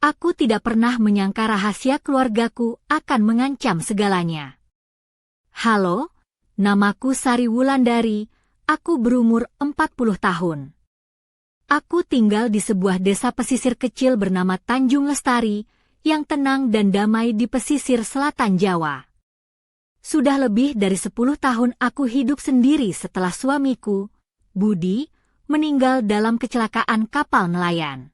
Aku tidak pernah menyangka rahasia keluargaku akan mengancam segalanya. Halo, namaku Sari Wulandari, aku berumur 40 tahun. Aku tinggal di sebuah desa pesisir kecil bernama Tanjung Lestari, yang tenang dan damai di pesisir selatan Jawa. Sudah lebih dari 10 tahun aku hidup sendiri setelah suamiku, Budi, meninggal dalam kecelakaan kapal nelayan.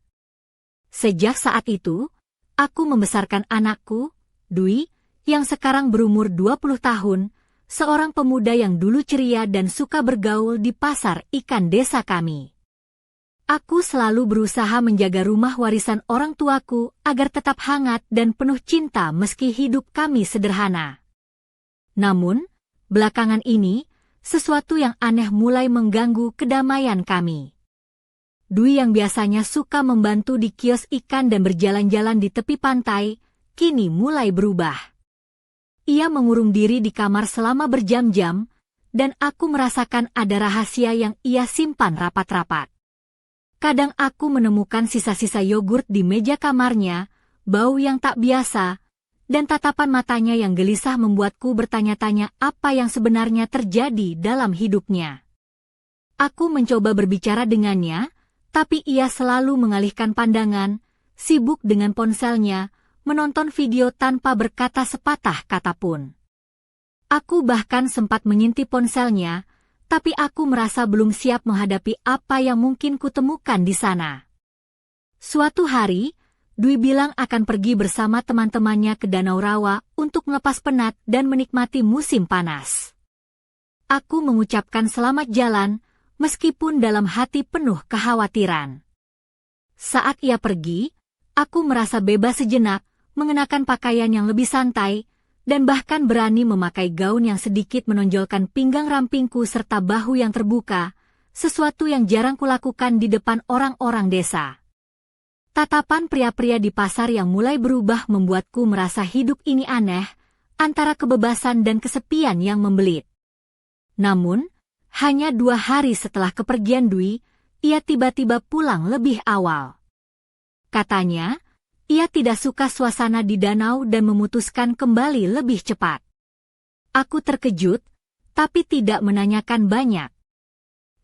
Sejak saat itu, aku membesarkan anakku, Dwi, yang sekarang berumur 20 tahun, seorang pemuda yang dulu ceria dan suka bergaul di pasar ikan desa kami. Aku selalu berusaha menjaga rumah warisan orang tuaku agar tetap hangat dan penuh cinta meski hidup kami sederhana. Namun, belakangan ini, sesuatu yang aneh mulai mengganggu kedamaian kami. Dwi yang biasanya suka membantu di kios ikan dan berjalan-jalan di tepi pantai, kini mulai berubah. Ia mengurung diri di kamar selama berjam-jam, dan aku merasakan ada rahasia yang ia simpan rapat-rapat. Kadang aku menemukan sisa-sisa yogurt di meja kamarnya, bau yang tak biasa, dan tatapan matanya yang gelisah membuatku bertanya-tanya apa yang sebenarnya terjadi dalam hidupnya. Aku mencoba berbicara dengannya, tapi ia selalu mengalihkan pandangan, sibuk dengan ponselnya, menonton video tanpa berkata sepatah kata pun. Aku bahkan sempat mengintip ponselnya, tapi aku merasa belum siap menghadapi apa yang mungkin kutemukan di sana. Suatu hari, Dwi bilang akan pergi bersama teman-temannya ke Danau Rawa untuk melepas penat dan menikmati musim panas. Aku mengucapkan selamat jalan, meskipun dalam hati penuh kekhawatiran. Saat ia pergi, aku merasa bebas sejenak, mengenakan pakaian yang lebih santai, dan bahkan berani memakai gaun yang sedikit menonjolkan pinggang rampingku serta bahu yang terbuka, sesuatu yang jarang kulakukan di depan orang-orang desa. Tatapan pria-pria di pasar yang mulai berubah membuatku merasa hidup ini aneh, antara kebebasan dan kesepian yang membelit. Namun, hanya 2 hari setelah kepergian Dwi, ia tiba-tiba pulang lebih awal. Katanya, ia tidak suka suasana di danau dan memutuskan kembali lebih cepat. Aku terkejut, tapi tidak menanyakan banyak.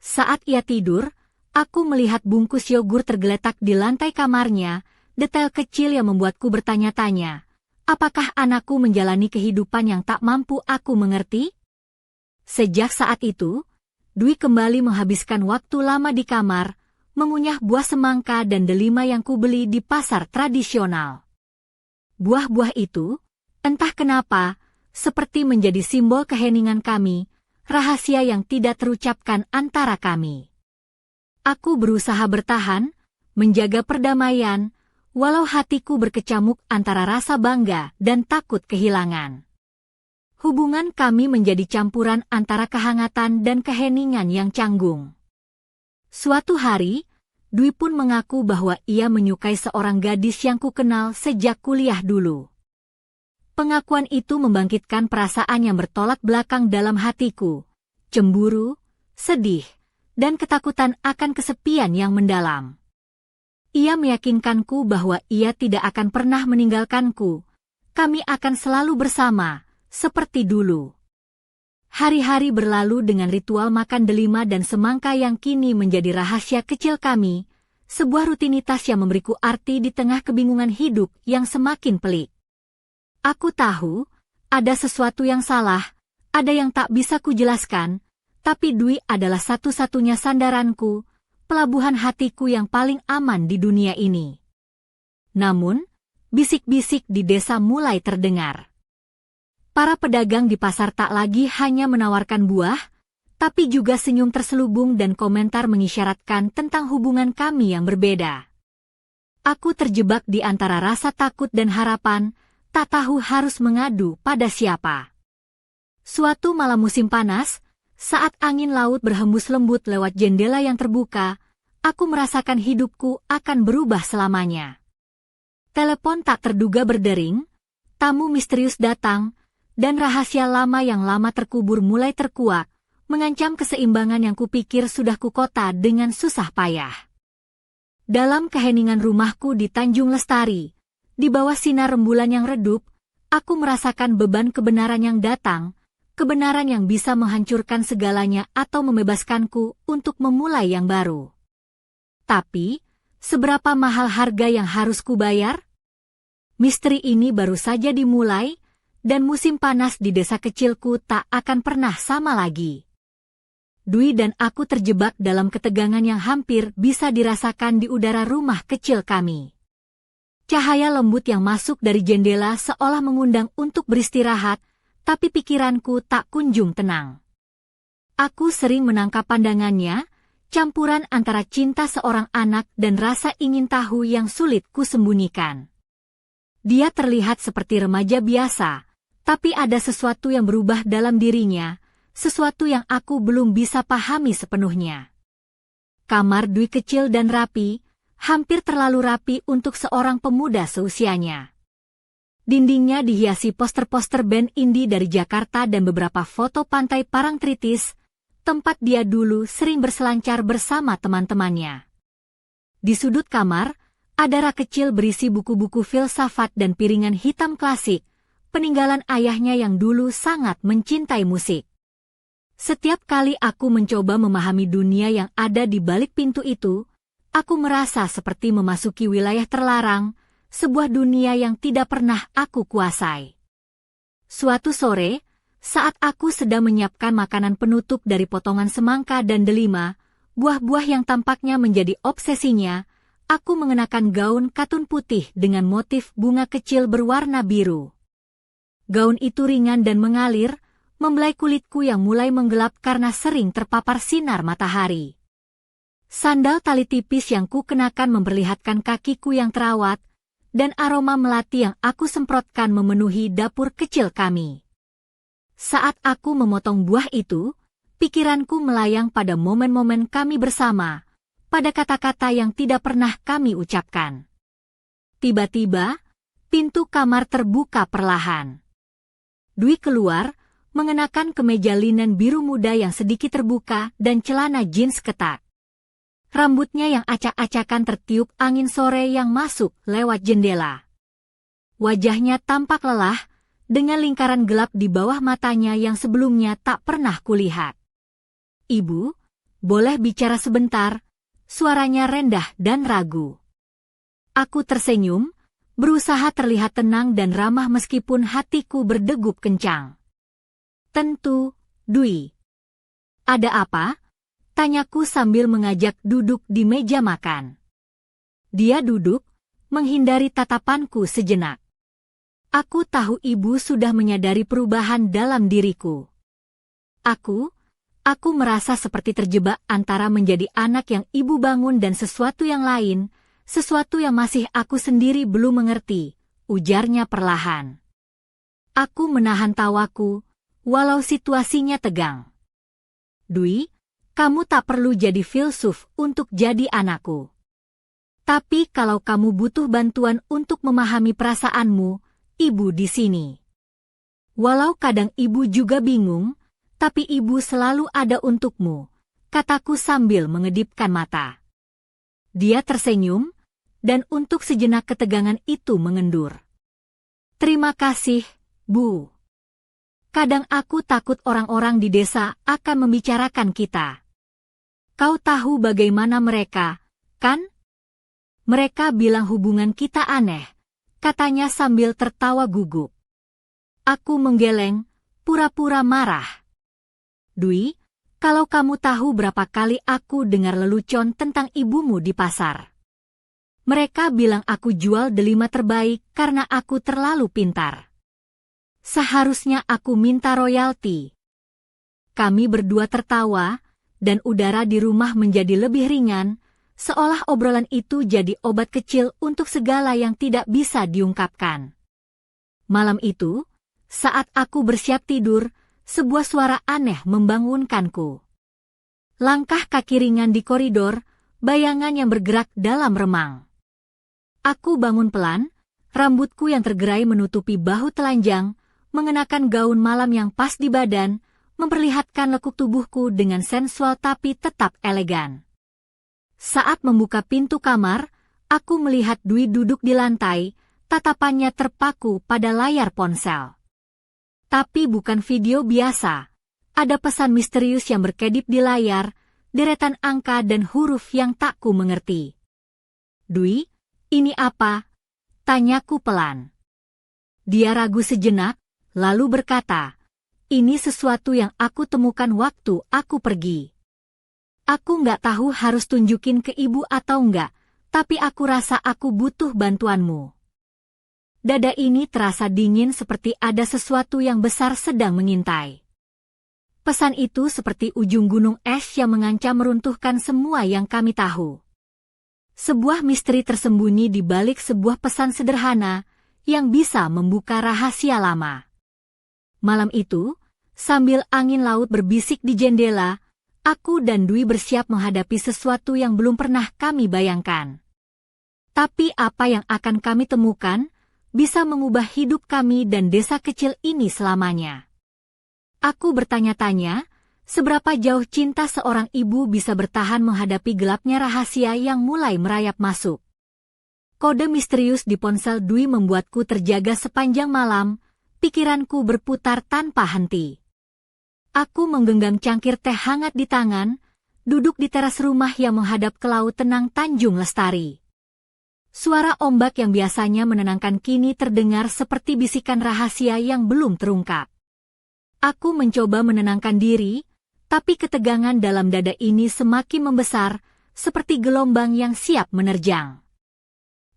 Saat ia tidur, aku melihat bungkus yogurt tergeletak di lantai kamarnya, detail kecil yang membuatku bertanya-tanya, apakah anakku menjalani kehidupan yang tak mampu aku mengerti? Sejak saat itu, Dwi kembali menghabiskan waktu lama di kamar, mengunyah buah semangka dan delima yang kubeli di pasar tradisional. Buah-buah itu, entah kenapa, seperti menjadi simbol keheningan kami, rahasia yang tidak terucapkan antara kami. Aku berusaha bertahan, menjaga perdamaian, walau hatiku berkecamuk antara rasa bangga dan takut kehilangan. Hubungan kami menjadi campuran antara kehangatan dan keheningan yang canggung. Suatu hari, Dwi pun mengaku bahwa ia menyukai seorang gadis yang kukenal sejak kuliah dulu. Pengakuan itu membangkitkan perasaan yang bertolak belakang dalam hatiku, cemburu, sedih, dan ketakutan akan kesepian yang mendalam. Ia meyakinkanku bahwa ia tidak akan pernah meninggalkanku, kami akan selalu bersama, seperti dulu. Hari-hari berlalu dengan ritual makan delima dan semangka yang kini menjadi rahasia kecil kami, sebuah rutinitas yang memberiku arti di tengah kebingungan hidup yang semakin pelik. Aku tahu, ada sesuatu yang salah, ada yang tak bisa kujelaskan, tapi Dwi adalah satu-satunya sandaranku, pelabuhan hatiku yang paling aman di dunia ini. Namun, bisik-bisik di desa mulai terdengar. Para pedagang di pasar tak lagi hanya menawarkan buah, tapi juga senyum terselubung dan komentar mengisyaratkan tentang hubungan kami yang berbeda. Aku terjebak di antara rasa takut dan harapan, tak tahu harus mengadu pada siapa. Suatu malam musim panas, saat angin laut berhembus lembut lewat jendela yang terbuka, aku merasakan hidupku akan berubah selamanya. Telepon tak terduga berdering, tamu misterius datang, dan rahasia lama yang lama terkubur mulai terkuak, mengancam keseimbangan yang kupikir sudah kukota dengan susah payah. Dalam keheningan rumahku di Tanjung Lestari, Di bawah sinar rembulan yang redup, aku merasakan beban kebenaran yang datang, kebenaran yang bisa menghancurkan segalanya atau membebaskanku untuk memulai yang baru. Tapi, seberapa mahal harga yang harus kubayar? Misteri ini baru saja dimulai, dan musim panas di desa kecilku tak akan pernah sama lagi. Dwi dan aku terjebak dalam ketegangan yang hampir bisa dirasakan di udara rumah kecil kami. Cahaya lembut yang masuk dari jendela seolah mengundang untuk beristirahat, tapi pikiranku tak kunjung tenang. Aku sering menangkap pandangannya, campuran antara cinta seorang anak dan rasa ingin tahu yang sulit kusembunyikan. Dia terlihat seperti remaja biasa, tapi ada sesuatu yang berubah dalam dirinya, sesuatu yang aku belum bisa pahami sepenuhnya. Kamar Dwi kecil dan rapi, hampir terlalu rapi untuk seorang pemuda seusianya. Dindingnya dihiasi poster-poster band indie dari Jakarta dan beberapa foto pantai Parangtritis, tempat dia dulu sering berselancar bersama teman-temannya. Di sudut kamar, ada rak kecil berisi buku-buku filsafat dan piringan hitam klasik, peninggalan ayahnya yang dulu sangat mencintai musik. Setiap kali aku mencoba memahami dunia yang ada di balik pintu itu, aku merasa seperti memasuki wilayah terlarang, sebuah dunia yang tidak pernah aku kuasai. Suatu sore, saat aku sedang menyiapkan makanan penutup dari potongan semangka dan delima, buah-buah yang tampaknya menjadi obsesinya, aku mengenakan gaun katun putih dengan motif bunga kecil berwarna biru. Gaun itu ringan dan mengalir, membelai kulitku yang mulai menggelap karena sering terpapar sinar matahari. Sandal tali tipis yang kukenakan memperlihatkan kakiku yang terawat, dan aroma melati yang aku semprotkan memenuhi dapur kecil kami. Saat aku memotong buah itu, pikiranku melayang pada momen-momen kami bersama, pada kata-kata yang tidak pernah kami ucapkan. Tiba-tiba, pintu kamar terbuka perlahan. Dwi keluar, mengenakan kemeja linen biru muda yang sedikit terbuka dan celana jeans ketat. Rambutnya yang acak-acakan tertiup angin sore yang masuk lewat jendela. Wajahnya tampak lelah, dengan lingkaran gelap di bawah matanya yang sebelumnya tak pernah kulihat. "Ibu, boleh bicara sebentar?" Suaranya rendah dan ragu. Aku tersenyum, berusaha terlihat tenang dan ramah meskipun hatiku berdegup kencang. "Tentu, Dwi." "Ada apa?" tanyaku sambil mengajak duduk di meja makan. Dia duduk, menghindari tatapanku sejenak. Aku tahu ibu sudah menyadari perubahan dalam diriku. Aku merasa seperti terjebak antara menjadi anak yang ibu bangun dan sesuatu yang lain, sesuatu yang masih aku sendiri belum mengerti, ujarnya perlahan. Aku menahan tawaku, walau situasinya tegang. "Dwi, kamu tak perlu jadi filsuf untuk jadi anakku. Tapi kalau kamu butuh bantuan untuk memahami perasaanmu, ibu di sini. Walau kadang ibu juga bingung, tapi ibu selalu ada untukmu," kataku sambil mengedipkan mata. Dia tersenyum, dan untuk sejenak ketegangan itu mengendur. "Terima kasih, Bu. Kadang aku takut orang-orang di desa akan membicarakan kita. Kau tahu bagaimana mereka, kan? Mereka bilang hubungan kita aneh," katanya sambil tertawa gugup. Aku menggeleng, pura-pura marah. "Dwi, kalau kamu tahu berapa kali aku dengar lelucon tentang ibumu di pasar. Mereka bilang aku jual delima terbaik karena aku terlalu pintar. Seharusnya aku minta royalti." Kami berdua tertawa, dan udara di rumah menjadi lebih ringan, seolah obrolan itu jadi obat kecil untuk segala yang tidak bisa diungkapkan. Malam itu, saat aku bersiap tidur, sebuah suara aneh membangunkanku. Langkah kaki ringan di koridor, bayangan yang bergerak dalam remang. Aku bangun pelan, rambutku yang tergerai menutupi bahu telanjang, mengenakan gaun malam yang pas di badan, memperlihatkan lekuk tubuhku dengan sensual tapi tetap elegan. Saat membuka pintu kamar, aku melihat Dwi duduk di lantai, tatapannya terpaku pada layar ponsel. Tapi bukan video biasa. Ada pesan misterius yang berkedip di layar, deretan angka dan huruf yang tak ku mengerti. "Dwi, ini apa?" tanyaku pelan. Dia ragu sejenak, lalu berkata, "Ini sesuatu yang aku temukan waktu aku pergi. Aku nggak tahu harus tunjukin ke ibu atau enggak, tapi aku rasa aku butuh bantuanmu." Dada ini terasa dingin seperti ada sesuatu yang besar sedang mengintai. Pesan itu seperti ujung gunung es yang mengancam meruntuhkan semua yang kami tahu. Sebuah misteri tersembunyi di balik sebuah pesan sederhana yang bisa membuka rahasia lama. Malam itu, sambil angin laut berbisik di jendela, aku dan Dwi bersiap menghadapi sesuatu yang belum pernah kami bayangkan. Tapi apa yang akan kami temukan bisa mengubah hidup kami dan desa kecil ini selamanya. Aku bertanya-tanya, seberapa jauh cinta seorang ibu bisa bertahan menghadapi gelapnya rahasia yang mulai merayap masuk. Kode misterius di ponsel Dwi membuatku terjaga sepanjang malam, pikiranku berputar tanpa henti. Aku menggenggam cangkir teh hangat di tangan, duduk di teras rumah yang menghadap ke laut tenang Tanjung Lestari. Suara ombak yang biasanya menenangkan kini terdengar seperti bisikan rahasia yang belum terungkap. Aku mencoba menenangkan diri, tapi ketegangan dalam dada ini semakin membesar, seperti gelombang yang siap menerjang.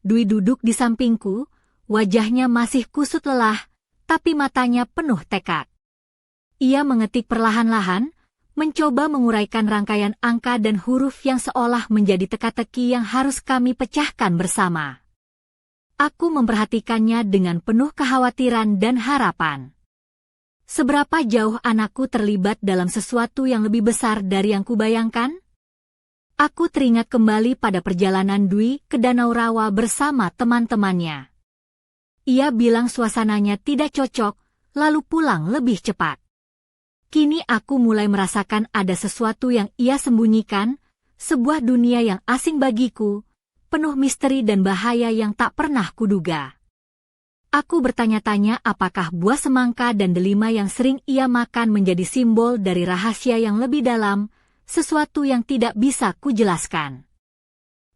Dwi duduk di sampingku, wajahnya masih kusut lelah, tapi matanya penuh tekad. Ia mengetik perlahan-lahan, mencoba menguraikan rangkaian angka dan huruf yang seolah menjadi teka-teki yang harus kami pecahkan bersama. Aku memperhatikannya dengan penuh kekhawatiran dan harapan. Seberapa jauh anakku terlibat dalam sesuatu yang lebih besar dari yang kubayangkan? Aku teringat kembali pada perjalanan Dwi ke Danau Rawa bersama teman-temannya. Ia bilang suasananya tidak cocok, lalu pulang lebih cepat. Kini aku mulai merasakan ada sesuatu yang ia sembunyikan, sebuah dunia yang asing bagiku, penuh misteri dan bahaya yang tak pernah kuduga. Aku bertanya-tanya apakah buah semangka dan delima yang sering ia makan menjadi simbol dari rahasia yang lebih dalam, sesuatu yang tidak bisa kujelaskan.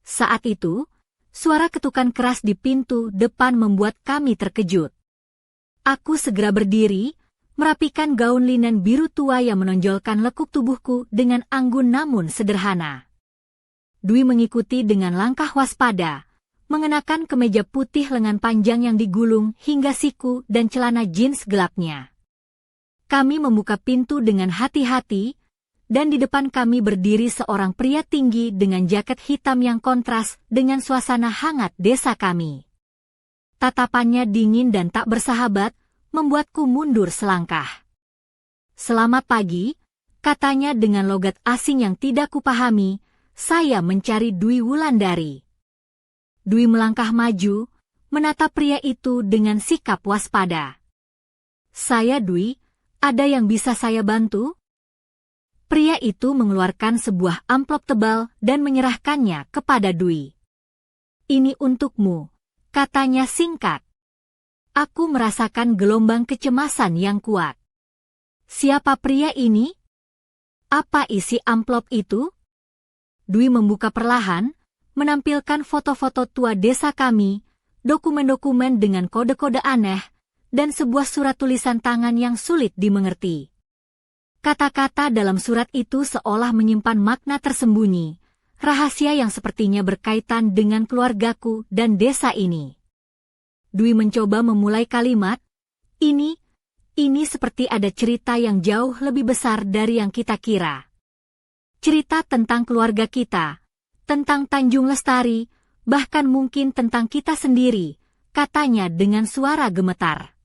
Saat itu, suara ketukan keras di pintu depan membuat kami terkejut. Aku segera berdiri, merapikan gaun linen biru tua yang menonjolkan lekuk tubuhku dengan anggun namun sederhana. Dwi mengikuti dengan langkah waspada, mengenakan kemeja putih lengan panjang yang digulung hingga siku dan celana jeans gelapnya. Kami membuka pintu dengan hati-hati, dan di depan kami berdiri seorang pria tinggi dengan jaket hitam yang kontras dengan suasana hangat desa kami. Tatapannya dingin dan tak bersahabat, membuatku mundur selangkah. "Selamat pagi," katanya dengan logat asing yang tidak kupahami. "Saya mencari Dwi Wulandari." Dwi melangkah maju, menatap pria itu dengan sikap waspada. "Saya Dwi, ada yang bisa saya bantu?" Pria itu mengeluarkan sebuah amplop tebal dan menyerahkannya kepada Dwi. "Ini untukmu," katanya singkat. Aku merasakan gelombang kecemasan yang kuat. Siapa pria ini? Apa isi amplop itu? Dwi membuka perlahan, menampilkan foto-foto tua desa kami, dokumen-dokumen dengan kode-kode aneh, dan sebuah surat tulisan tangan yang sulit dimengerti. Kata-kata dalam surat itu seolah menyimpan makna tersembunyi, rahasia yang sepertinya berkaitan dengan keluargaku dan desa ini. Dwi mencoba memulai kalimat, ini seperti ada cerita yang jauh lebih besar dari yang kita kira. Cerita tentang keluarga kita, tentang Tanjung Lestari, bahkan mungkin tentang kita sendiri, katanya dengan suara gemetar.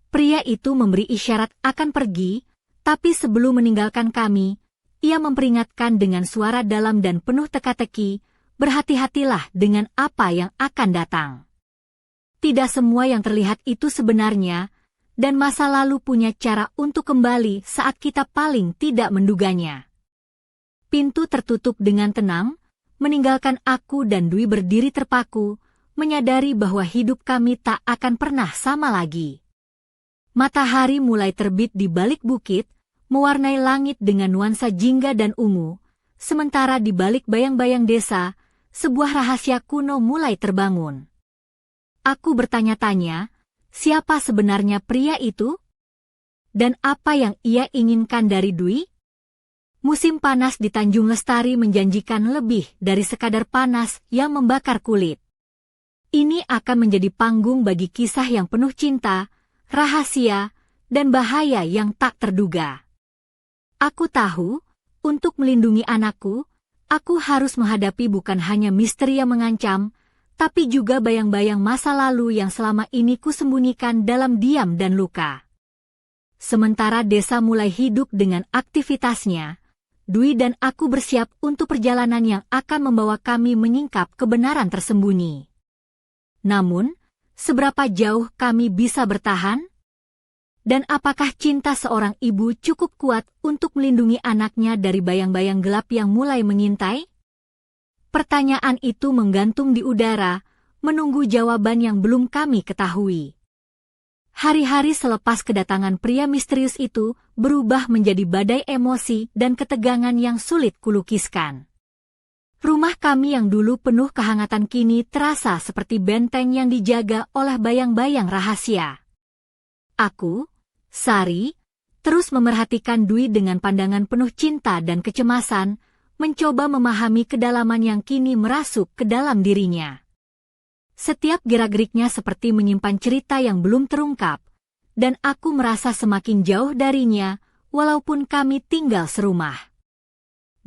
Pria itu memberi isyarat akan pergi, tapi sebelum meninggalkan kami, ia memperingatkan dengan suara dalam dan penuh teka-teki, berhati-hatilah dengan apa yang akan datang. Tidak semua yang terlihat itu sebenarnya, dan masa lalu punya cara untuk kembali saat kita paling tidak menduganya. Pintu tertutup dengan tenang, meninggalkan aku dan Dwi berdiri terpaku, menyadari bahwa hidup kami tak akan pernah sama lagi. Matahari mulai terbit di balik bukit, mewarnai langit dengan nuansa jingga dan ungu, sementara di balik bayang-bayang desa, sebuah rahasia kuno mulai terbangun. Aku bertanya-tanya, siapa sebenarnya pria itu? Dan apa yang ia inginkan dari Dwi? Musim panas di Tanjung Lestari menjanjikan lebih dari sekadar panas yang membakar kulit. Ini akan menjadi panggung bagi kisah yang penuh cinta, rahasia, dan bahaya yang tak terduga. Aku tahu, untuk melindungi anakku, aku harus menghadapi bukan hanya misteri yang mengancam, tapi juga bayang-bayang masa lalu yang selama ini kusembunyikan dalam diam dan luka. Sementara desa mulai hidup dengan aktivitasnya, Dwi dan aku bersiap untuk perjalanan yang akan membawa kami menyingkap kebenaran tersembunyi. Namun, seberapa jauh kami bisa bertahan? Dan apakah cinta seorang ibu cukup kuat untuk melindungi anaknya dari bayang-bayang gelap yang mulai mengintai? Pertanyaan itu menggantung di udara, menunggu jawaban yang belum kami ketahui. Hari-hari selepas kedatangan pria misterius itu berubah menjadi badai emosi dan ketegangan yang sulit kulukiskan. Rumah kami yang dulu penuh kehangatan kini terasa seperti benteng yang dijaga oleh bayang-bayang rahasia. Aku, Sari, terus memerhatikan Dwi dengan pandangan penuh cinta dan kecemasan, mencoba memahami kedalaman yang kini merasuk ke dalam dirinya. Setiap gerak-geriknya seperti menyimpan cerita yang belum terungkap, dan aku merasa semakin jauh darinya, walaupun kami tinggal serumah.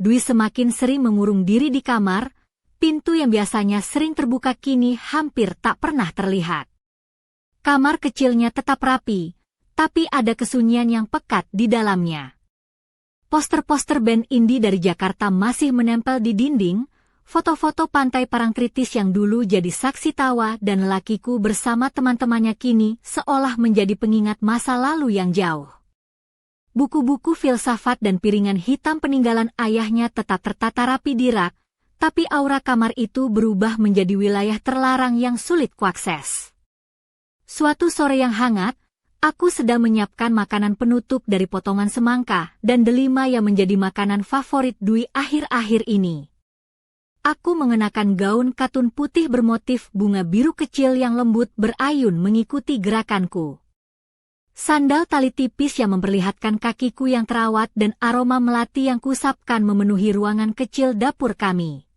Dwi semakin sering mengurung diri di kamar, pintu yang biasanya sering terbuka kini hampir tak pernah terlihat. Kamar kecilnya tetap rapi, tapi ada kesunyian yang pekat di dalamnya. Poster-poster band indie dari Jakarta masih menempel di dinding, foto-foto pantai Parangtritis yang dulu jadi saksi tawa dan lelakiku bersama teman-temannya kini seolah menjadi pengingat masa lalu yang jauh. Buku-buku filsafat dan piringan hitam peninggalan ayahnya tetap tertata rapi di rak, tapi aura kamar itu berubah menjadi wilayah terlarang yang sulit kuakses. Suatu sore yang hangat, aku sedang menyiapkan makanan penutup dari potongan semangka dan delima yang menjadi makanan favorit Dwi akhir-akhir ini. Aku mengenakan gaun katun putih bermotif bunga biru kecil yang lembut berayun mengikuti gerakanku. Sandal tali tipis yang memperlihatkan kakiku yang terawat dan aroma melati yang kusapkan memenuhi ruangan kecil dapur kami.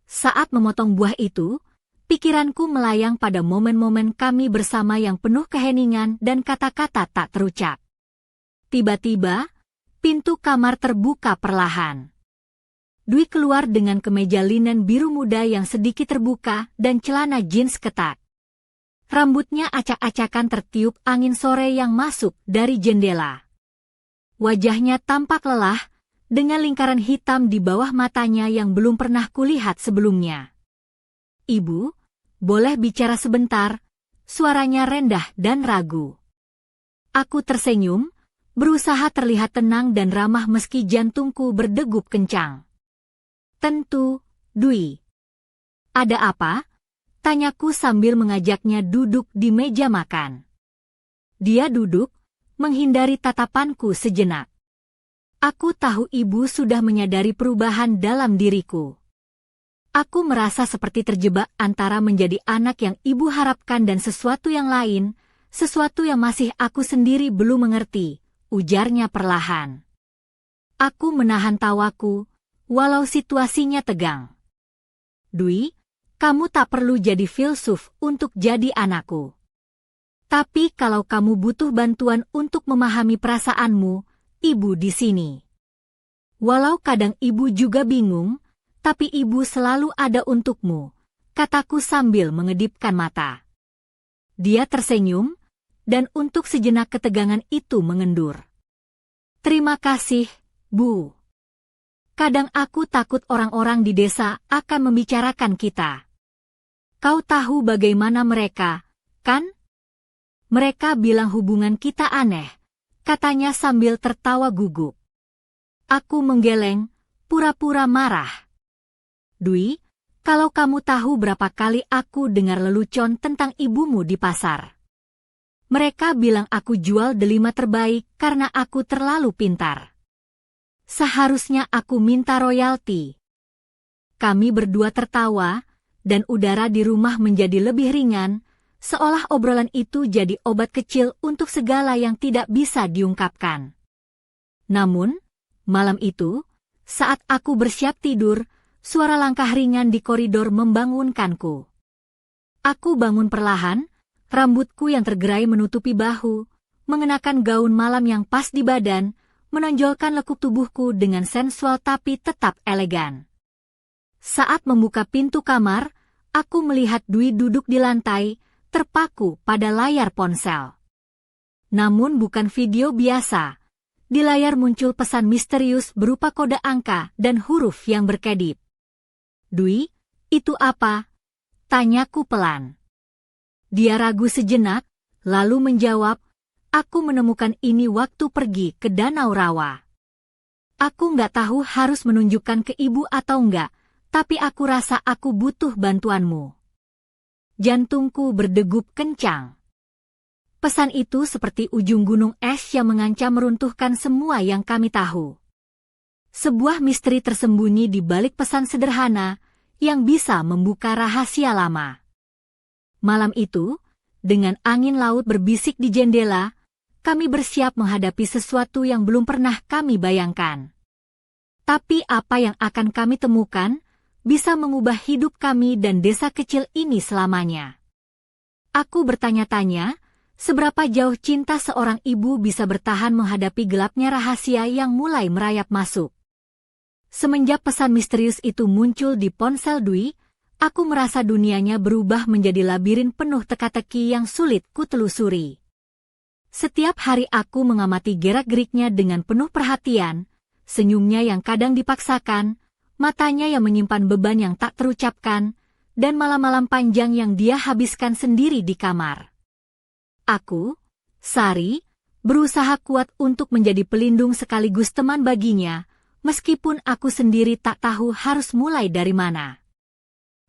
Saat memotong buah itu, pikiranku melayang pada momen-momen kami bersama yang penuh keheningan dan kata-kata tak terucap. Tiba-tiba, pintu kamar terbuka perlahan. Dwi keluar dengan kemeja linen biru muda yang sedikit terbuka dan celana jeans ketat. Rambutnya acak-acakan tertiup angin sore yang masuk dari jendela. Wajahnya tampak lelah, dengan lingkaran hitam di bawah matanya yang belum pernah kulihat sebelumnya. "Ibu, boleh bicara sebentar?" Suaranya rendah dan ragu. Aku tersenyum, berusaha terlihat tenang dan ramah meski jantungku berdegup kencang. "Tentu, Dwi." "Ada apa?" tanyaku sambil mengajaknya duduk di meja makan. Dia duduk, menghindari tatapanku sejenak. Aku tahu ibu sudah menyadari perubahan dalam diriku. Aku merasa seperti terjebak antara menjadi anak yang ibu harapkan dan sesuatu yang lain, sesuatu yang masih aku sendiri belum mengerti, ujarnya perlahan. Aku menahan tawaku, walau situasinya tegang. "Dwi, kamu tak perlu jadi filsuf untuk jadi anakku. Tapi kalau kamu butuh bantuan untuk memahami perasaanmu, ibu di sini. Walau kadang ibu juga bingung, tapi ibu selalu ada untukmu," kataku sambil mengedipkan mata. Dia tersenyum, dan untuk sejenak ketegangan itu mengendur. "Terima kasih, Bu. Kadang aku takut orang-orang di desa akan membicarakan kita. Kau tahu bagaimana mereka, kan? Mereka bilang hubungan kita aneh," katanya sambil tertawa gugup. Aku menggeleng, pura-pura marah. "Dwi, Kalau kamu tahu berapa kali aku dengar lelucon tentang ibumu di pasar. Mereka bilang aku jual delima terbaik karena aku terlalu pintar. Seharusnya aku minta royalti. Kami berdua tertawa, dan udara di rumah menjadi lebih ringan, seolah obrolan itu jadi obat kecil untuk segala yang tidak bisa diungkapkan. Namun, malam itu, saat aku bersiap tidur, suara langkah ringan di koridor membangunkanku. Aku bangun perlahan, rambutku yang tergerai menutupi bahu, mengenakan gaun malam yang pas di badan, menonjolkan lekuk tubuhku dengan sensual tapi tetap elegan. Saat membuka pintu kamar, aku melihat Dwi duduk di lantai, terpaku pada layar ponsel. Namun bukan video biasa. Di layar muncul pesan misterius berupa kode angka dan huruf yang berkedip. Dwi, itu apa? Tanyaku pelan. Dia ragu sejenak, lalu menjawab, aku menemukan ini waktu pergi ke Danau Rawa. Aku nggak tahu harus menunjukkan ke ibu atau enggak, tapi aku rasa aku butuh bantuanmu. Jantungku berdegup kencang. Pesan itu seperti ujung gunung es yang mengancam meruntuhkan semua yang kami tahu. Sebuah misteri tersembunyi di balik pesan sederhana yang bisa membuka rahasia lama. Malam itu, dengan angin laut berbisik di jendela, kami bersiap menghadapi sesuatu yang belum pernah kami bayangkan. Tapi apa yang akan kami temukan bisa mengubah hidup kami dan desa kecil ini selamanya. Aku bertanya-tanya, seberapa jauh cinta seorang ibu bisa bertahan menghadapi gelapnya rahasia yang mulai merayap masuk. Semenjak pesan misterius itu muncul di ponsel Dwi, aku merasa dunianya berubah menjadi labirin penuh teka-teki yang sulit kutelusuri. Setiap hari aku mengamati gerak-geriknya dengan penuh perhatian, senyumnya yang kadang dipaksakan, matanya yang menyimpan beban yang tak terucapkan, dan malam-malam panjang yang dia habiskan sendiri di kamar. Aku, Sari, berusaha kuat untuk menjadi pelindung sekaligus teman baginya, meskipun aku sendiri tak tahu harus mulai dari mana.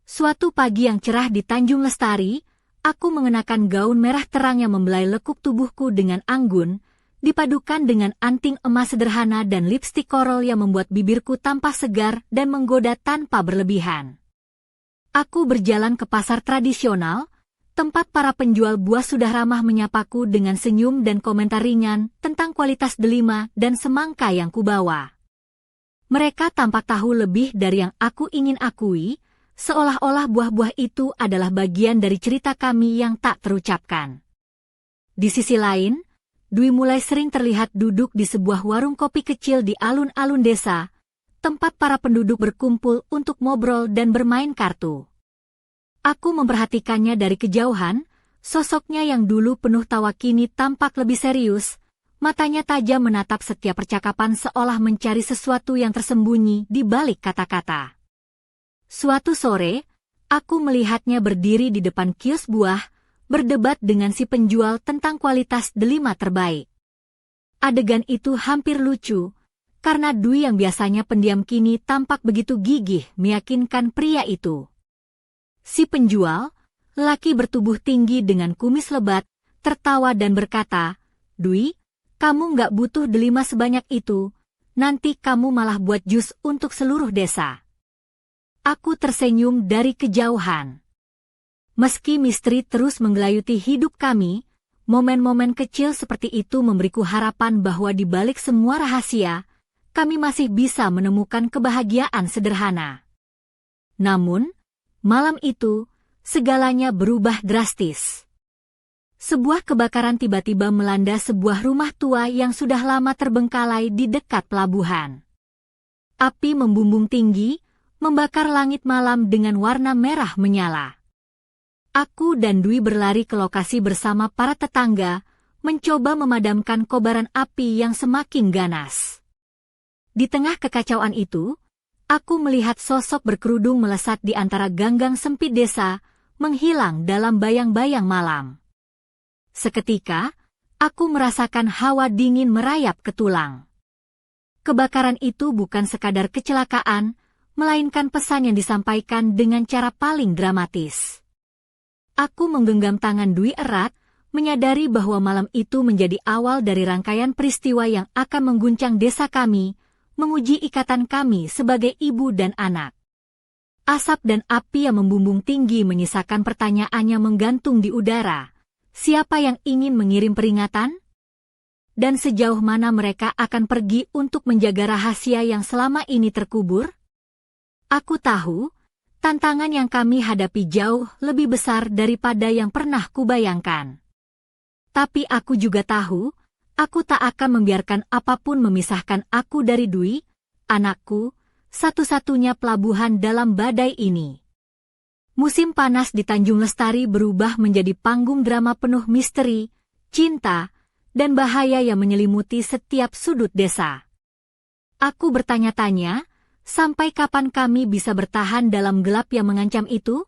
Suatu pagi yang cerah di Tanjung Lestari, aku mengenakan gaun merah terang yang membelai lekuk tubuhku dengan anggun, dipadukan dengan anting emas sederhana dan lipstik korol yang membuat bibirku tampak segar dan menggoda tanpa berlebihan. Aku berjalan ke pasar tradisional, tempat para penjual buah sudah ramah menyapaku dengan senyum dan komentar ringan tentang kualitas delima dan semangka yang kubawa. Mereka tampak tahu lebih dari yang aku ingin akui, seolah-olah buah-buah itu adalah bagian dari cerita kami yang tak terucapkan. Di sisi lain, Dwi mulai sering terlihat duduk di sebuah warung kopi kecil di alun-alun desa, tempat para penduduk berkumpul untuk ngobrol dan bermain kartu. Aku memperhatikannya dari kejauhan, sosoknya yang dulu penuh tawa kini tampak lebih serius, matanya tajam menatap setiap percakapan seolah mencari sesuatu yang tersembunyi di balik kata-kata. Suatu sore, aku melihatnya berdiri di depan kios buah, berdebat dengan si penjual tentang kualitas delima terbaik. Adegan itu hampir lucu, karena Dwi yang biasanya pendiam kini tampak begitu gigih meyakinkan pria itu. Si penjual, lelaki bertubuh tinggi dengan kumis lebat, tertawa dan berkata, Dwi, kamu nggak butuh delima sebanyak itu, nanti kamu malah buat jus untuk seluruh desa. Aku tersenyum dari kejauhan. Meski misteri terus menggelayuti hidup kami, momen-momen kecil seperti itu memberiku harapan bahwa di balik semua rahasia, kami masih bisa menemukan kebahagiaan sederhana. Namun, malam itu, segalanya berubah drastis. Sebuah kebakaran tiba-tiba melanda sebuah rumah tua yang sudah lama terbengkalai di dekat pelabuhan. Api membumbung tinggi, membakar langit malam dengan warna merah menyala. Aku dan Dwi berlari ke lokasi bersama para tetangga, mencoba memadamkan kobaran api yang semakin ganas. Di tengah kekacauan itu, aku melihat sosok berkerudung melesat di antara ganggang sempit desa, menghilang dalam bayang-bayang malam. Seketika, aku merasakan hawa dingin merayap ke tulang. Kebakaran itu bukan sekadar kecelakaan, melainkan pesan yang disampaikan dengan cara paling dramatis. Aku menggenggam tangan Dwi erat, menyadari bahwa malam itu menjadi awal dari rangkaian peristiwa yang akan mengguncang desa kami, menguji ikatan kami sebagai ibu dan anak. Asap dan api yang membumbung tinggi menyisakan pertanyaannya menggantung di udara. Siapa yang ingin mengirim peringatan? Dan sejauh mana mereka akan pergi untuk menjaga rahasia yang selama ini terkubur? Aku tahu, tantangan yang kami hadapi jauh lebih besar daripada yang pernah kubayangkan. Tapi aku juga tahu, aku tak akan membiarkan apapun memisahkan aku dari Dwi, anakku, satu-satunya pelabuhan dalam badai ini. Musim panas di Tanjung Lestari berubah menjadi panggung drama penuh misteri, cinta, dan bahaya yang menyelimuti setiap sudut desa. Aku bertanya-tanya, sampai kapan kami bisa bertahan dalam gelap yang mengancam itu?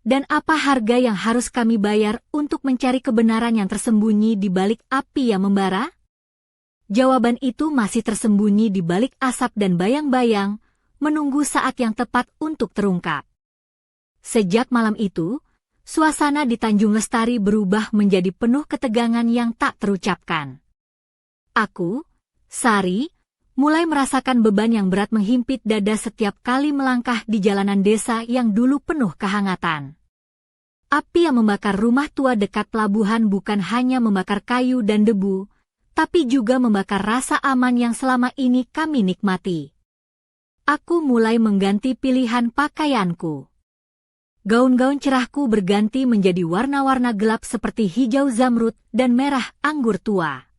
Dan apa harga yang harus kami bayar untuk mencari kebenaran yang tersembunyi di balik api yang membara? Jawaban itu masih tersembunyi di balik asap dan bayang-bayang, menunggu saat yang tepat untuk terungkap. Sejak malam itu, suasana di Tanjung Lestari berubah menjadi penuh ketegangan yang tak terucapkan. Aku, Sari, mulai merasakan beban yang berat menghimpit dada setiap kali melangkah di jalanan desa yang dulu penuh kehangatan. Api yang membakar rumah tua dekat pelabuhan bukan hanya membakar kayu dan debu, tapi juga membakar rasa aman yang selama ini kami nikmati. Aku mulai mengganti pilihan pakaianku. Gaun-gaun cerahku berganti menjadi warna-warna gelap seperti hijau zamrud dan merah anggur tua.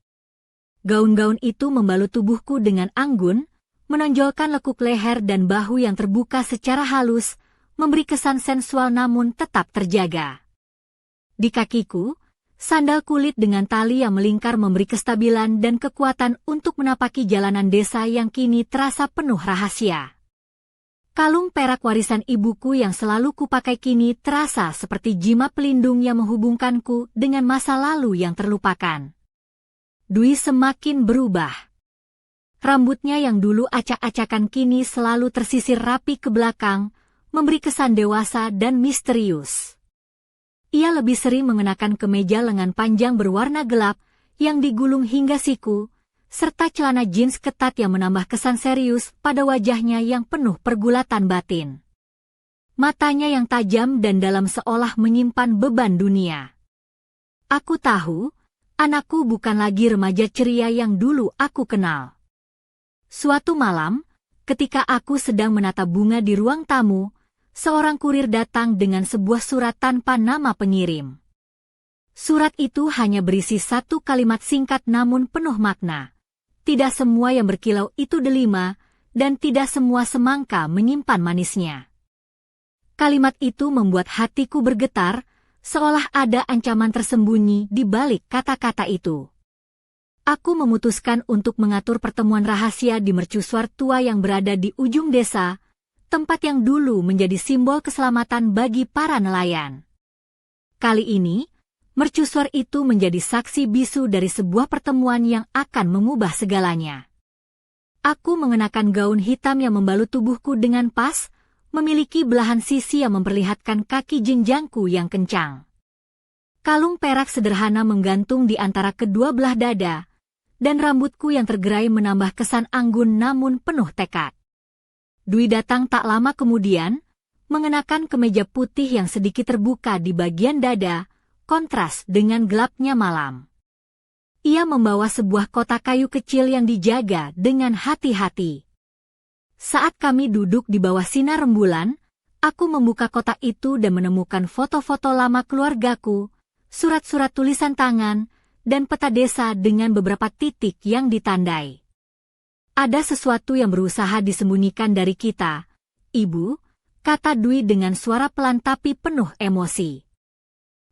Gaun-gaun itu membalut tubuhku dengan anggun, menonjolkan lekuk leher dan bahu yang terbuka secara halus, memberi kesan sensual namun tetap terjaga. Di kakiku, sandal kulit dengan tali yang melingkar memberi kestabilan dan kekuatan untuk menapaki jalanan desa yang kini terasa penuh rahasia. Kalung perak warisan ibuku yang selalu kupakai kini terasa seperti jimat pelindung yang menghubungkanku dengan masa lalu yang terlupakan. Dwi semakin berubah. Rambutnya yang dulu acak-acakan kini selalu tersisir rapi ke belakang, memberi kesan dewasa dan misterius. Ia lebih sering mengenakan kemeja lengan panjang berwarna gelap yang digulung hingga siku, serta celana jeans ketat yang menambah kesan serius pada wajahnya yang penuh pergulatan batin. Matanya yang tajam dan dalam seolah menyimpan beban dunia. Aku tahu, anakku bukan lagi remaja ceria yang dulu aku kenal. Suatu malam, ketika aku sedang menata bunga di ruang tamu, seorang kurir datang dengan sebuah surat tanpa nama pengirim. Surat itu hanya berisi satu kalimat singkat namun penuh makna. Tidak semua yang berkilau itu delima, dan tidak semua semangka menyimpan manisnya. Kalimat itu membuat hatiku bergetar, seolah ada ancaman tersembunyi di balik kata-kata itu. Aku memutuskan untuk mengatur pertemuan rahasia di mercusuar tua yang berada di ujung desa, tempat yang dulu menjadi simbol keselamatan bagi para nelayan. Kali ini, mercusuar itu menjadi saksi bisu dari sebuah pertemuan yang akan mengubah segalanya. Aku mengenakan gaun hitam yang membalut tubuhku dengan pas, memiliki belahan sisi yang memperlihatkan kaki jenjangku yang kencang. Kalung perak sederhana menggantung di antara kedua belah dada, dan rambutku yang tergerai menambah kesan anggun namun penuh tekad. Dwi datang tak lama kemudian, mengenakan kemeja putih yang sedikit terbuka di bagian dada, kontras dengan gelapnya malam. Ia membawa sebuah kotak kayu kecil yang dijaga dengan hati-hati. Saat kami duduk di bawah sinar rembulan, aku membuka kotak itu dan menemukan foto-foto lama keluargaku, surat-surat tulisan tangan, dan peta desa dengan beberapa titik yang ditandai. Ada sesuatu yang berusaha disembunyikan dari kita, Ibu, kata Dwi dengan suara pelan tapi penuh emosi.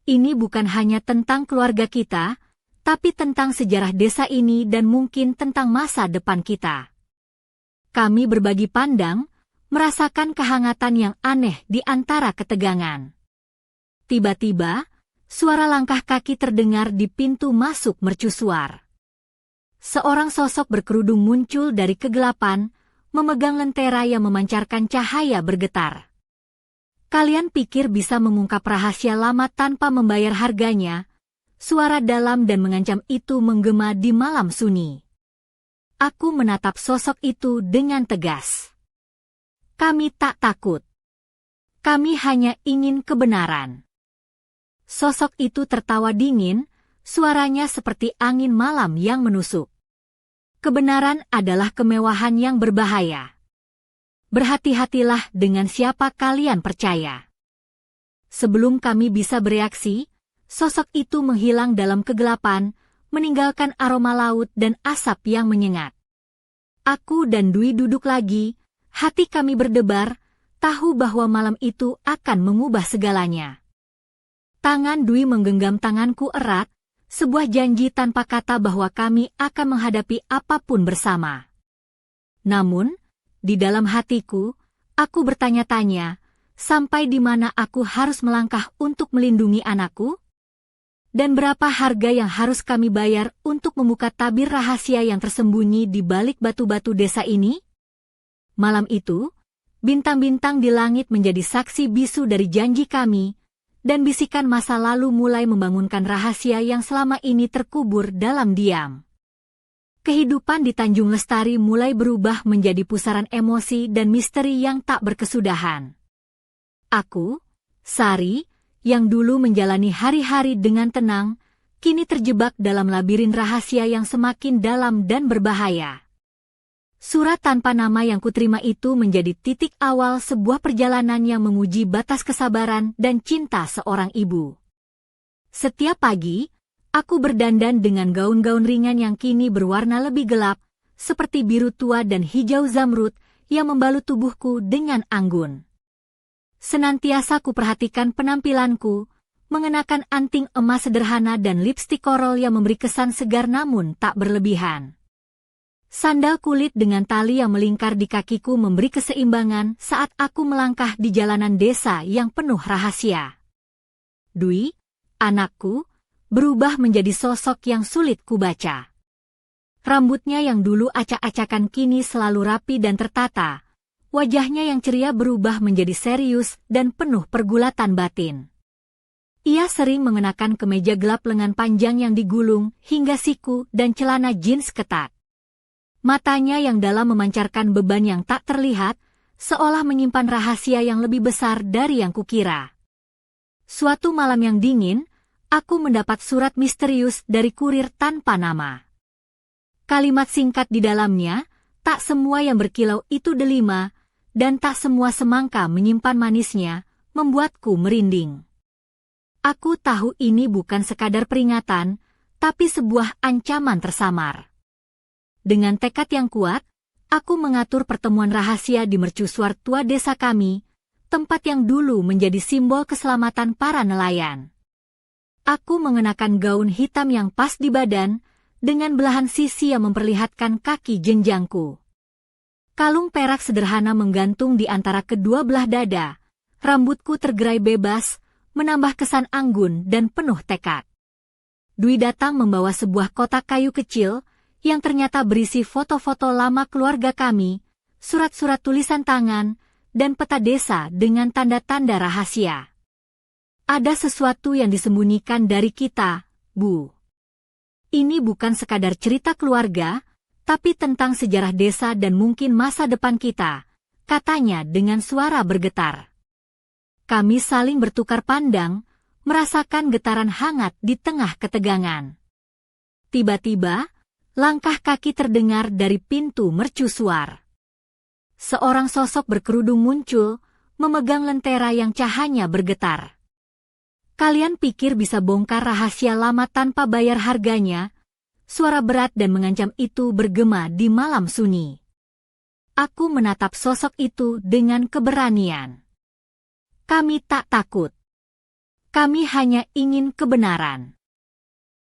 Ini bukan hanya tentang keluarga kita, tapi tentang sejarah desa ini dan mungkin tentang masa depan kita. Kami berbagi pandang, merasakan kehangatan yang aneh di antara ketegangan. Tiba-tiba, suara langkah kaki terdengar di pintu masuk mercusuar. Seorang sosok berkerudung muncul dari kegelapan, memegang lentera yang memancarkan cahaya bergetar. Kalian pikir bisa mengungkap rahasia lama tanpa membayar harganya? Suara dalam dan mengancam itu menggema di malam sunyi. Aku menatap sosok itu dengan tegas. Kami tak takut. Kami hanya ingin kebenaran. Sosok itu tertawa dingin, suaranya seperti angin malam yang menusuk. Kebenaran adalah kemewahan yang berbahaya. Berhati-hatilah dengan siapa kalian percaya. Sebelum kami bisa bereaksi, sosok itu menghilang dalam kegelapan, meninggalkan aroma laut dan asap yang menyengat. Aku dan Dwi duduk lagi, hati kami berdebar, tahu bahwa malam itu akan mengubah segalanya. Tangan Dwi menggenggam tanganku erat, sebuah janji tanpa kata bahwa kami akan menghadapi apapun bersama. Namun, di dalam hatiku, aku bertanya-tanya, sampai di mana aku harus melangkah untuk melindungi anakku? Dan berapa harga yang harus kami bayar untuk membuka tabir rahasia yang tersembunyi di balik batu-batu desa ini? Malam itu, bintang-bintang di langit menjadi saksi bisu dari janji kami, dan bisikan masa lalu mulai membangunkan rahasia yang selama ini terkubur dalam diam. Kehidupan di Tanjung Lestari mulai berubah menjadi pusaran emosi dan misteri yang tak berkesudahan. Aku, Sari, yang dulu menjalani hari-hari dengan tenang, kini terjebak dalam labirin rahasia yang semakin dalam dan berbahaya. Surat tanpa nama yang kuterima itu menjadi titik awal sebuah perjalanan yang menguji batas kesabaran dan cinta seorang ibu. Setiap pagi, aku berdandan dengan gaun-gaun ringan yang kini berwarna lebih gelap, seperti biru tua dan hijau zamrud yang membalut tubuhku dengan anggun. Senantiasa kuperhatikan penampilanku, mengenakan anting emas sederhana dan lipstik korol yang memberi kesan segar namun tak berlebihan. Sandal kulit dengan tali yang melingkar di kakiku memberi keseimbangan saat aku melangkah di jalanan desa yang penuh rahasia. Dwi, anakku, berubah menjadi sosok yang sulit kubaca. Rambutnya yang dulu acak-acakan kini selalu rapi dan tertata. Wajahnya yang ceria berubah menjadi serius dan penuh pergulatan batin. Ia sering mengenakan kemeja gelap lengan panjang yang digulung hingga siku dan celana jeans ketat. Matanya yang dalam memancarkan beban yang tak terlihat, seolah menyimpan rahasia yang lebih besar dari yang kukira. Suatu malam yang dingin, aku mendapat surat misterius dari kurir tanpa nama. Kalimat singkat di dalamnya, tak semua yang berkilau itu delima, dan tak semua semangka menyimpan manisnya, membuatku merinding. Aku tahu ini bukan sekadar peringatan, tapi sebuah ancaman tersamar. Dengan tekad yang kuat, aku mengatur pertemuan rahasia di mercusuar tua desa kami, tempat yang dulu menjadi simbol keselamatan para nelayan. Aku mengenakan gaun hitam yang pas di badan, dengan belahan sisi yang memperlihatkan kaki jenjangku. Kalung perak sederhana menggantung di antara kedua belah dada, rambutku tergerai bebas, menambah kesan anggun dan penuh tekad. Dwi datang membawa sebuah kotak kayu kecil, yang ternyata berisi foto-foto lama keluarga kami, surat-surat tulisan tangan, dan peta desa dengan tanda-tanda rahasia. Ada sesuatu yang disembunyikan dari kita, Bu. Ini bukan sekadar cerita keluarga, tapi tentang sejarah desa dan mungkin masa depan kita, katanya dengan suara bergetar. Kami saling bertukar pandang, merasakan getaran hangat di tengah ketegangan. Tiba-tiba, langkah kaki terdengar dari pintu mercusuar. Seorang sosok berkerudung muncul, memegang lentera yang cahayanya bergetar. Kalian pikir bisa bongkar rahasia lama tanpa bayar harganya? Suara berat dan mengancam itu bergema di malam sunyi. Aku menatap sosok itu dengan keberanian. Kami tak takut. Kami hanya ingin kebenaran.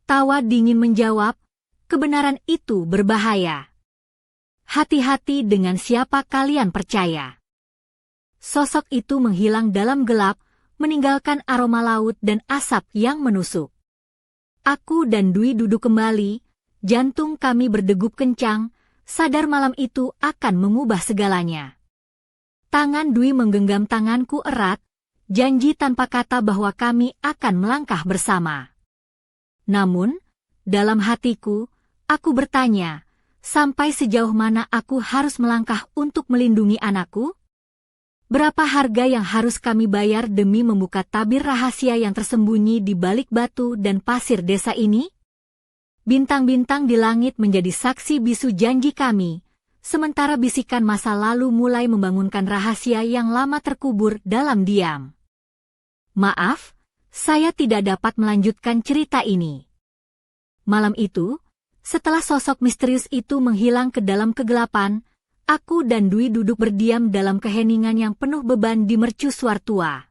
Tawa dingin menjawab, kebenaran itu berbahaya. Hati-hati dengan siapa kalian percaya. Sosok itu menghilang dalam gelap, meninggalkan aroma laut dan asap yang menusuk. Aku dan Dwi duduk kembali, jantung kami berdegup kencang, sadar malam itu akan mengubah segalanya. Tangan Dwi menggenggam tanganku erat, janji tanpa kata bahwa kami akan melangkah bersama. Namun, dalam hatiku, aku bertanya, sampai sejauh mana aku harus melangkah untuk melindungi anakku? Berapa harga yang harus kami bayar demi membuka tabir rahasia yang tersembunyi di balik batu dan pasir desa ini? Bintang-bintang di langit menjadi saksi bisu janji kami, sementara bisikan masa lalu mulai membangunkan rahasia yang lama terkubur dalam diam. Maaf, saya tidak dapat melanjutkan cerita ini. Malam itu, setelah sosok misterius itu menghilang ke dalam kegelapan, aku dan Dwi duduk berdiam dalam keheningan yang penuh beban di mercusuar tua.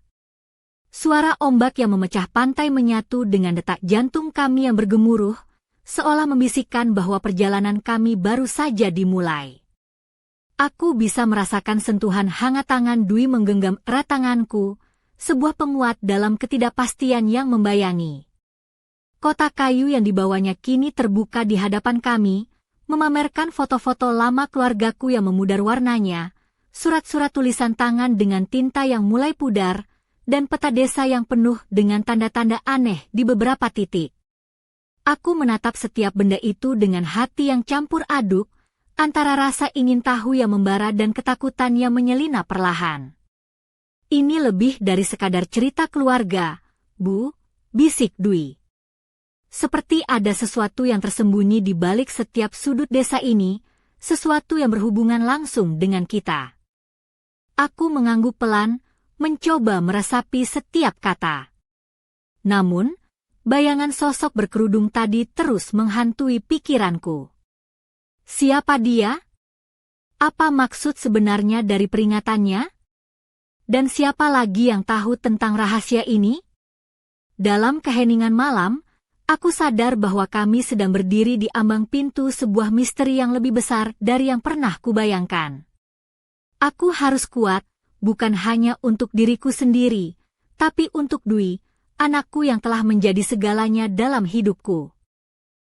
Suara ombak yang memecah pantai menyatu dengan detak jantung kami yang bergemuruh, seolah membisikkan bahwa perjalanan kami baru saja dimulai. Aku bisa merasakan sentuhan hangat tangan Dwi menggenggam erat tanganku, sebuah penguat dalam ketidakpastian yang membayangi. Kotak kayu yang dibawanya kini terbuka di hadapan kami, memamerkan foto-foto lama keluargaku yang memudar warnanya, surat-surat tulisan tangan dengan tinta yang mulai pudar, dan peta desa yang penuh dengan tanda-tanda aneh di beberapa titik. Aku menatap setiap benda itu dengan hati yang campur aduk, antara rasa ingin tahu yang membara dan ketakutan yang menyelinap perlahan. Ini lebih dari sekadar cerita keluarga, Bu, bisik Dwi. Seperti ada sesuatu yang tersembunyi di balik setiap sudut desa ini, sesuatu yang berhubungan langsung dengan kita. Aku mengangguk pelan, mencoba meresapi setiap kata. Namun, bayangan sosok berkerudung tadi terus menghantui pikiranku. Siapa dia? Apa maksud sebenarnya dari peringatannya? Dan siapa lagi yang tahu tentang rahasia ini? Dalam keheningan malam, aku sadar bahwa kami sedang berdiri di ambang pintu sebuah misteri yang lebih besar dari yang pernah kubayangkan. Aku harus kuat, bukan hanya untuk diriku sendiri, tapi untuk Dwi, anakku yang telah menjadi segalanya dalam hidupku.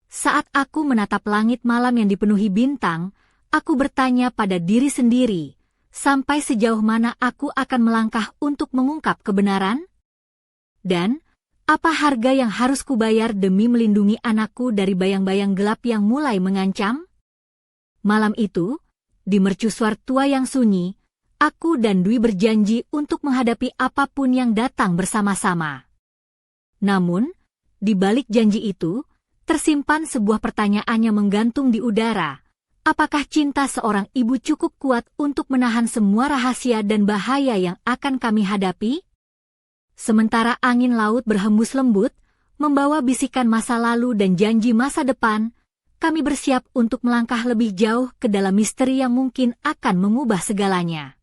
Saat aku menatap langit malam yang dipenuhi bintang, aku bertanya pada diri sendiri, sampai sejauh mana aku akan melangkah untuk mengungkap kebenaran? Dan, apa harga yang harus kubayar demi melindungi anakku dari bayang-bayang gelap yang mulai mengancam? Malam itu, di mercusuar tua yang sunyi, aku dan Dwi berjanji untuk menghadapi apapun yang datang bersama-sama. Namun, di balik janji itu, tersimpan sebuah pertanyaan yang menggantung di udara. Apakah cinta seorang ibu cukup kuat untuk menahan semua rahasia dan bahaya yang akan kami hadapi? Sementara angin laut berhembus lembut, membawa bisikan masa lalu dan janji masa depan, kami bersiap untuk melangkah lebih jauh ke dalam misteri yang mungkin akan mengubah segalanya.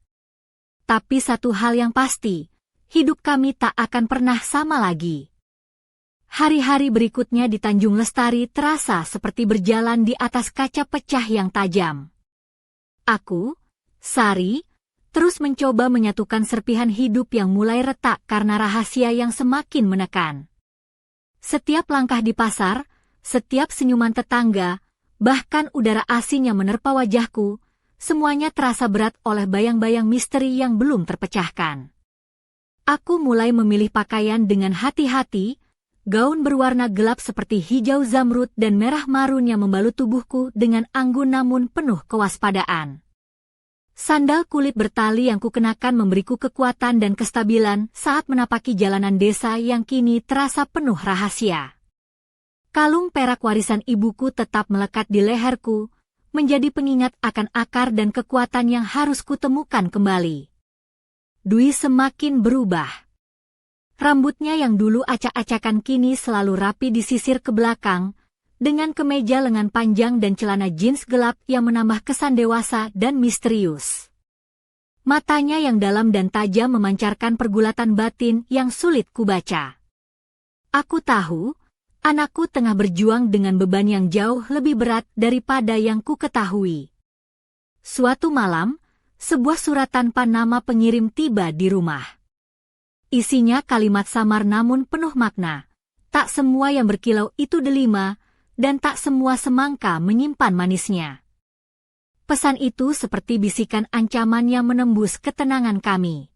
Tapi satu hal yang pasti, hidup kami tak akan pernah sama lagi. Hari-hari berikutnya di Tanjung Lestari terasa seperti berjalan di atas kaca pecah yang tajam. Aku, Sari, terus mencoba menyatukan serpihan hidup yang mulai retak karena rahasia yang semakin menekan. Setiap langkah di pasar, setiap senyuman tetangga, bahkan udara asin yang menerpa wajahku, semuanya terasa berat oleh bayang-bayang misteri yang belum terpecahkan. Aku mulai memilih pakaian dengan hati-hati, gaun berwarna gelap seperti hijau zamrud dan merah marun yang membalut tubuhku dengan anggun namun penuh kewaspadaan. Sandal kulit bertali yang kukenakan memberiku kekuatan dan kestabilan saat menapaki jalanan desa yang kini terasa penuh rahasia. Kalung perak warisan ibuku tetap melekat di leherku, menjadi pengingat akan akar dan kekuatan yang harus kutemukan kembali. Dwi semakin berubah. Rambutnya yang dulu acak-acakan kini selalu rapi disisir ke belakang, dengan kemeja lengan panjang dan celana jeans gelap yang menambah kesan dewasa dan misterius. Matanya yang dalam dan tajam memancarkan pergulatan batin yang sulit kubaca. Aku tahu, anakku tengah berjuang dengan beban yang jauh lebih berat daripada yang ku ketahui. Suatu malam, sebuah surat tanpa nama pengirim tiba di rumah. Isinya kalimat samar namun penuh makna. Tak semua yang berkilau itu delima, dan tak semua semangka menyimpan manisnya. Pesan itu seperti bisikan ancaman yang menembus ketenangan kami.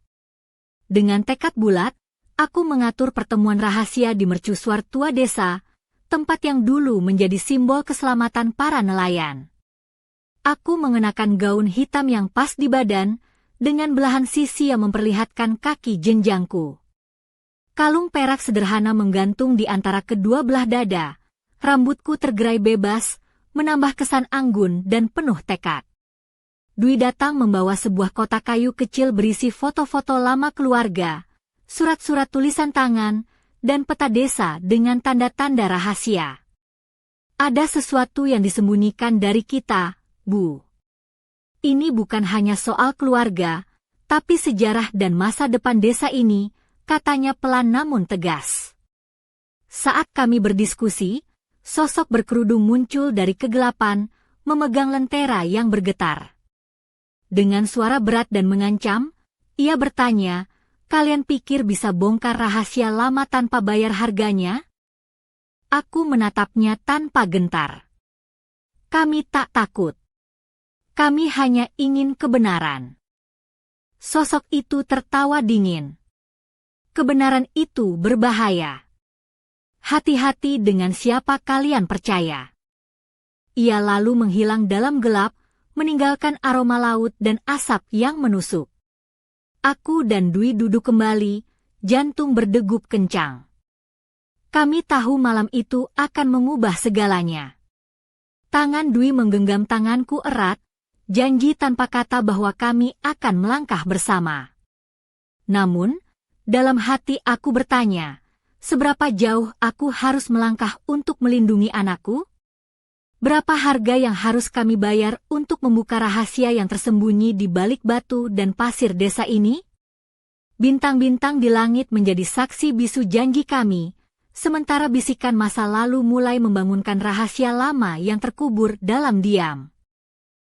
Dengan tekad bulat, aku mengatur pertemuan rahasia di mercusuar tua desa, tempat yang dulu menjadi simbol keselamatan para nelayan. Aku mengenakan gaun hitam yang pas di badan, dengan belahan sisi yang memperlihatkan kaki jenjangku. Kalung perak sederhana menggantung di antara kedua belah dada, rambutku tergerai bebas, menambah kesan anggun dan penuh tekad. Dwi datang membawa sebuah kotak kayu kecil berisi foto-foto lama keluarga, surat-surat tulisan tangan, dan peta desa dengan tanda-tanda rahasia. Ada sesuatu yang disembunyikan dari kita, Bu. Ini bukan hanya soal keluarga, tapi sejarah dan masa depan desa ini, katanya pelan namun tegas. Saat kami berdiskusi, sosok berkerudung muncul dari kegelapan, memegang lentera yang bergetar. Dengan suara berat dan mengancam, ia bertanya, "Kalian pikir bisa bongkar rahasia lama tanpa bayar harganya?" Aku menatapnya tanpa gentar. Kami tak takut. Kami hanya ingin kebenaran. Sosok itu tertawa dingin. Kebenaran itu berbahaya. Hati-hati dengan siapa kalian percaya. Ia lalu menghilang dalam gelap, meninggalkan aroma laut dan asap yang menusuk. Aku dan Dwi duduk kembali, jantung berdegup kencang. Kami tahu malam itu akan mengubah segalanya. Tangan Dwi menggenggam tanganku erat, janji tanpa kata bahwa kami akan melangkah bersama. Namun, dalam hati aku bertanya, seberapa jauh aku harus melangkah untuk melindungi anakku? Berapa harga yang harus kami bayar untuk membuka rahasia yang tersembunyi di balik batu dan pasir desa ini? Bintang-bintang di langit menjadi saksi bisu janji kami, sementara bisikan masa lalu mulai membangunkan rahasia lama yang terkubur dalam diam.